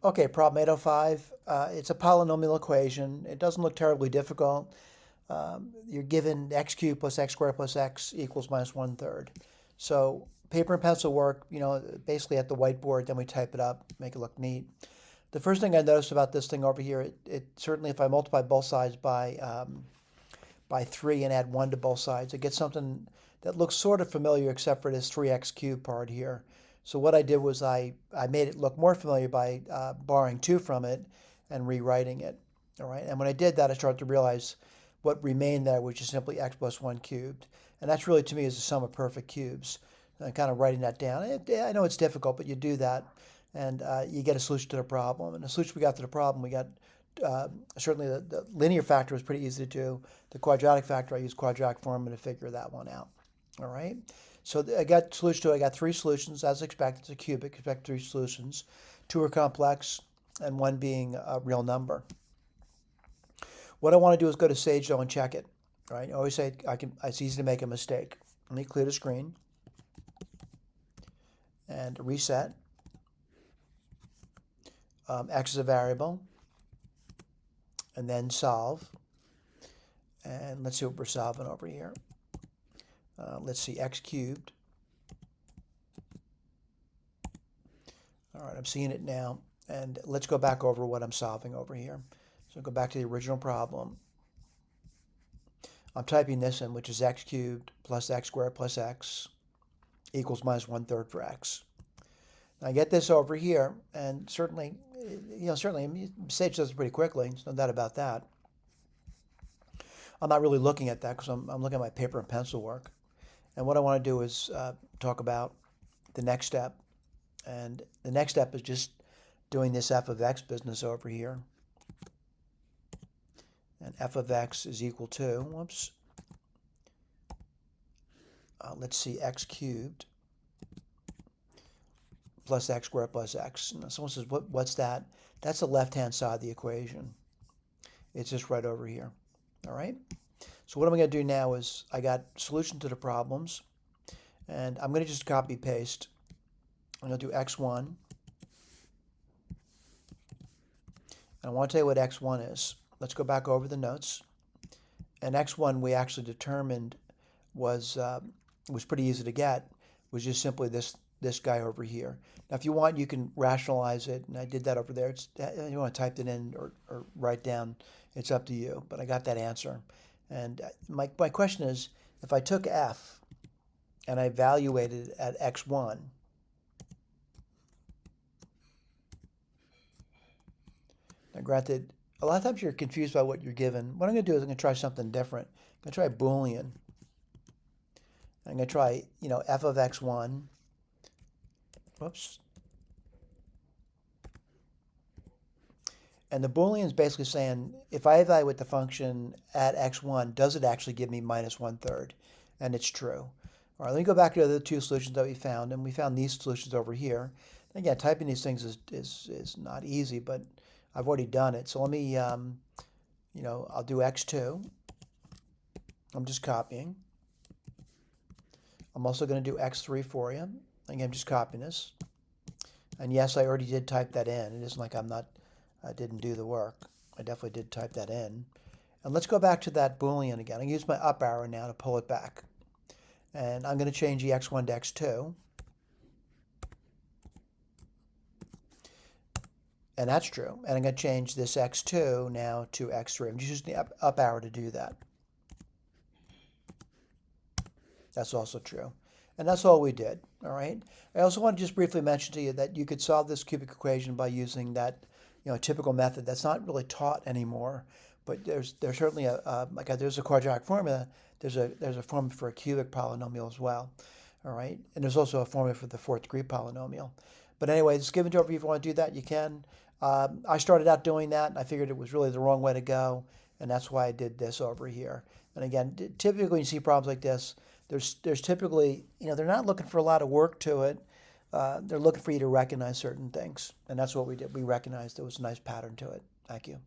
Okay, problem 805. It's a polynomial equation. It doesn't look terribly difficult. You're given x cubed plus x squared plus x equals minus 1/3. So paper and pencil work, basically at the whiteboard, then we type it up, make it look neat. The first thing I noticed about this thing over here, it certainly, if I multiply both sides by 3 and add 1 to both sides, it gets something that looks sort of familiar except for this 3x cubed part here. So what I did was I made it look more familiar by borrowing 2 from it and rewriting it. All right, and when I did that, I started to realize what remained there, which is simply x plus 1 cubed. And that's really, to me, is the sum of perfect cubes. And kind of writing that down. I know it's difficult, but you do that, and you get a solution to the problem. And the solution we got to the problem, we got certainly the linear factor was pretty easy to do. The quadratic factor, I used quadratic formula to figure that one out. All right. So I got solution to it. I got 3 solutions as expected. It's a cubic. Expect 3 solutions. 2 are complex, and 1 being a real number. What I want to do is go to Sage though and check it. All right. I always say it's easy to make a mistake. Let me clear the screen and reset. X is a variable, and then solve. And let's see what we're solving over here. Let's see, x cubed. All right, I'm seeing it now. And let's go back over what I'm solving over here. So go back to the original problem. I'm typing this in, which is x cubed plus x squared plus x equals minus 1/3 for x. Now I get this over here, and certainly Sage does it pretty quickly. There's no doubt about that. I'm not really looking at that because I'm looking at my paper and pencil work. And what I want to do is talk about the next step. And the next step is just doing this f of x business over here. And f of x is equal to, whoops, let's see, x cubed plus x squared plus x. Now someone says, what's that? That's the left-hand side of the equation. It's just right over here. All right? So what I'm going to do now is I got solution to the problems, and I'm going to just copy paste. I'm going to do x1, and I want to tell you what x1 is. Let's go back over the notes. And x1 we actually determined was pretty easy to get. Was just simply this guy over here. Now, if you want, you can rationalize it, and I did that over there. You want to type it in or write down. It's up to you. But I got that answer. And my question is, if I took f and I evaluated it at x1, now granted, a lot of times you're confused by what you're given. What I'm going to do is I'm going to try something different. I'm going to try Boolean. I'm going to try, f of x1. Whoops. And the Boolean is basically saying, if I evaluate the function at x1, does it actually give me minus 1/3? And it's true. All right, let me go back to the other 2 solutions that we found, and we found these solutions over here. Again, typing these things is not easy, but I've already done it. So let me, I'll do x2. I'm just copying. I'm also going to do x3 for you. Again, I'm just copying this. And yes, I already did type that in. It isn't like I didn't do the work. I definitely did type that in. And let's go back to that Boolean again. I use my up arrow now to pull it back. And I'm going to change the x1 to x2. And that's true. And I'm going to change this x2 now to x3. I'm just using the up arrow to do that. That's also true. And that's all we did, all right? I also want to just briefly mention to you that you could solve this cubic equation by using that, typical method that's not really taught anymore. But there's certainly there's a quadratic formula. There's a formula for a cubic polynomial as well, all right? And there's also a formula for the 4th degree polynomial. But anyway, just give it over. If you want to do that, you can. I started out doing that, and I figured it was really the wrong way to go, and that's why I did this over here. And again, typically when you see problems like this, there's typically, they're not looking for a lot of work to it. They're looking for you to recognize certain things. And that's what we did. We recognized there was a nice pattern to it. Thank you.